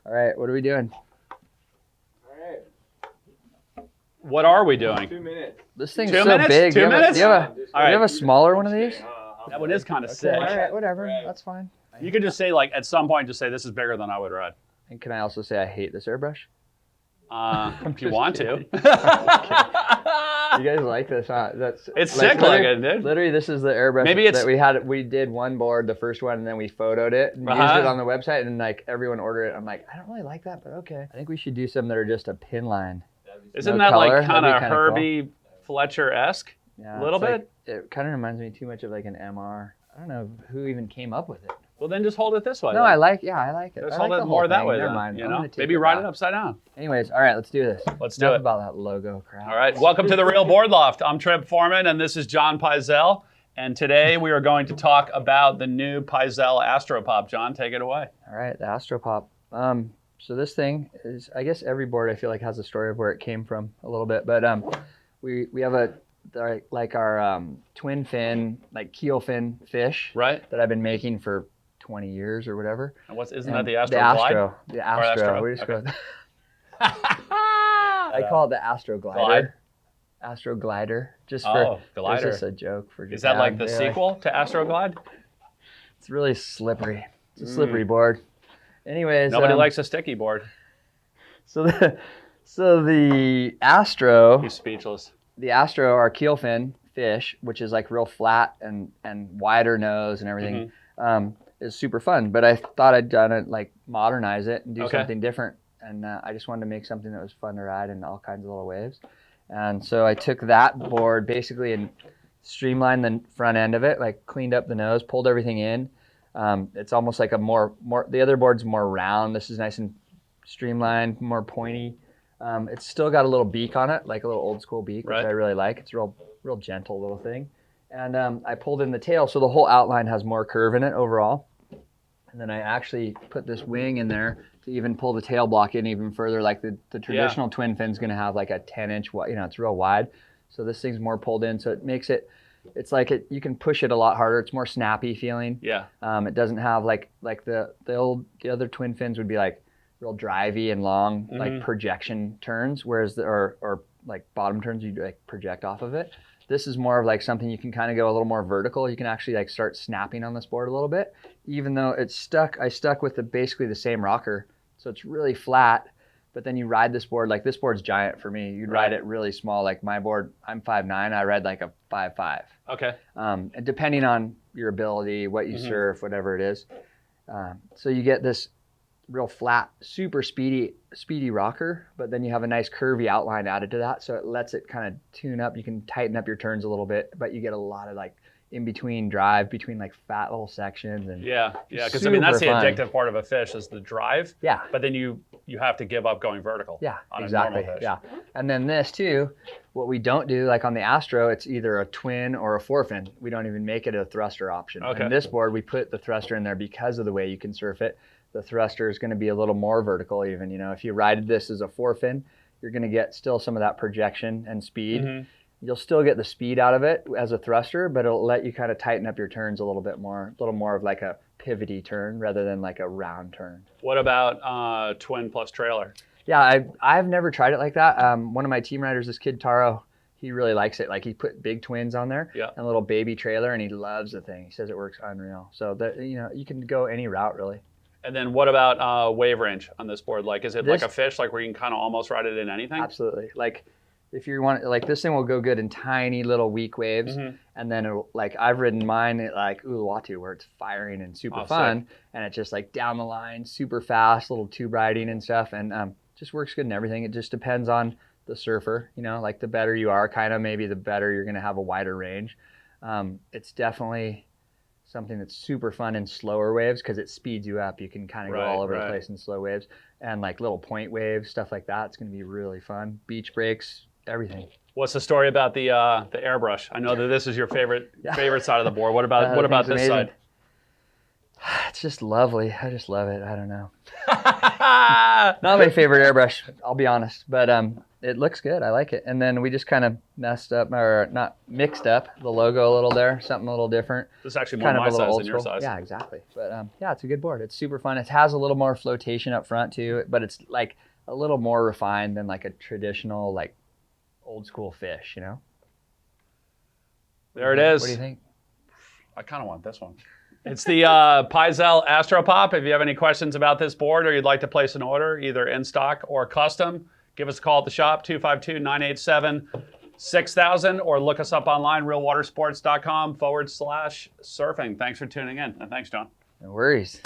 All right, what are we doing? What are we doing? 2 minutes. This thing's 2 so minutes? big. 2 minutes? Do you have All do right. you have a smaller one of these? That one is kind of Okay, sick. all right, whatever. That's fine. You could just say, like, at some point, just say, this is bigger than I would ride. And can I also say I hate this airbrush? If you want to. You guys like this, huh? It's sick looking, dude. Literally, this is the airbrush Maybe it's- that we had. We did one board, the first one, and then we photoed it and used it on the website, and like everyone ordered it. I'm like, I don't really like that, but okay. I think we should do some that are just a pin line. Isn't No that color? like kind That'd of be kinda Herbie Fletcher-esque? Yeah, A little it's bit? like- it kind of reminds me too much of like an MR. I don't know who even came up with it. Well, then just hold it this way. No, then. I like it. Let's I hold like it the more whole that thing. way Never then. mind. You I'm know? gonna take Maybe it ride back. it upside down. Anyways, all right, let's do this. Let's do Enough it. about that logo crap. All right, welcome to the Real Board Loft. I'm Trip Forman, and this is Jon Pyzel. And today we are going to talk about the new Pyzel Astro Pop. John, take it away. All right, the Astro Pop. So this thing is, I guess every board I feel like has a story of where it came from a little bit, but we have our twin fin, like keel fin fish, Right? that I've been making for 20 years or whatever. And isn't And that the Astro The Glide? Astro. The Astro. Astro, We just okay. go. I call it the Astro Glider. Glide? Astro Glider. Just Oh, for glider. It's just a joke for. Is that like the yeah, sequel to Astro Glide? It's really slippery. It's a slippery board. Anyways, Nobody likes a sticky board. So the Astro, He's speechless. our keel fin fish, which is like real flat and wider nose and everything, is super fun. But I thought I'd done it, like modernize it and do something different. And I just wanted to make something that was fun to ride in all kinds of little waves. And so I took that board basically and streamlined the front end of it, like cleaned up the nose, pulled everything in. It's almost like a more, the other board's more round. This is nice and streamlined, more pointy. It's still got a little beak on it, like a little old school beak, which I really like. It's a real gentle little thing. And I pulled in the tail, so the whole outline has more curve in it overall. And then I actually put this wing in there to even pull the tail block in even further. Like the traditional twin fin's gonna have like a 10-inch, it's real wide. So this thing's more pulled in, so it makes it, it's like you can push it a lot harder. It's more snappy feeling. Yeah. It doesn't have like the other twin fins would be like real drivey and long, like projection turns, whereas or like bottom turns you like project off of it. This is more of like something you can kind of go a little more vertical. You can actually like start snapping on this board a little bit, even though it's stuck. I stuck with basically the same rocker, so it's really flat. But then you ride this board, like this board's giant for me. You'd ride it really small. Like my board, I'm 5'9". I ride like a 5'5". Okay. And depending on your ability, what you surf, whatever it is. So you get this real flat, super speedy rocker, but then you have a nice curvy outline added to that. So it lets it kind of tune up. You can tighten up your turns a little bit, but you get a lot of like in between drive between like fat little sections. And Yeah, because I mean, that's the super fun. addictive part of a fish is the drive. Yeah. But then you have to give up going vertical. Yeah, on exactly. A normal fish. Yeah. And then this too, what we don't do, like on the Astro, it's either a twin or a forefin. We don't even make it a thruster option. Okay. On this board, we put the thruster in there because of the way you can surf it. The thruster is going to be a little more vertical even. If you ride this as a forefin, you're going to get still some of that projection and speed. You'll still get the speed out of it as a thruster, but it'll let you kind of tighten up your turns a little bit more, a little more of like a pivoty turn rather than like a round turn. What about twin plus trailer? Yeah, I've never tried it like that. One of my team riders, this kid Taro, he really likes it. Like he put big twins on there and a little baby trailer, and he loves the thing. He says it works unreal. So that you can go any route really. And then what about wave range on this board? Like, is it like a fish, like where you can kind of almost ride it in anything? Absolutely. Like if you want, like this thing will go good in tiny little weak waves, and then it'll, like I've ridden mine at like Uluwatu where it's firing and super fun, and it's just like down the line, super fast, little tube riding and stuff, and just works good in everything. It just depends on the surfer, like the better you are, kind of maybe the better you're gonna have a wider range. It's definitely something that's super fun in slower waves because it speeds you up. You can kind of go all over the place in slow waves, and like little point waves, stuff like that. It's gonna be really fun. Beach breaks, everything. What's the story about the airbrush? I know that this is your favorite side of the board. What about this amazing. side? It's just lovely. I just love it. I don't know. Not my favorite airbrush, I'll be honest, but it looks good. I like it. And then we just kind of mixed up the logo a little there, something a little different. This is actually more my size than your size. Yeah, exactly. But yeah, it's a good board. It's super fun. It has a little more flotation up front too, but it's like a little more refined than like a traditional like old school fish, you know? There it is. What do you think? I kind of want this one. It's the Pyzel Astro Pop. If you have any questions about this board or you'd like to place an order, either in stock or custom, give us a call at the shop, 252-987-6000, or look us up online, realwatersports.com/surfing. Thanks for tuning in, and thanks, Jon. No worries.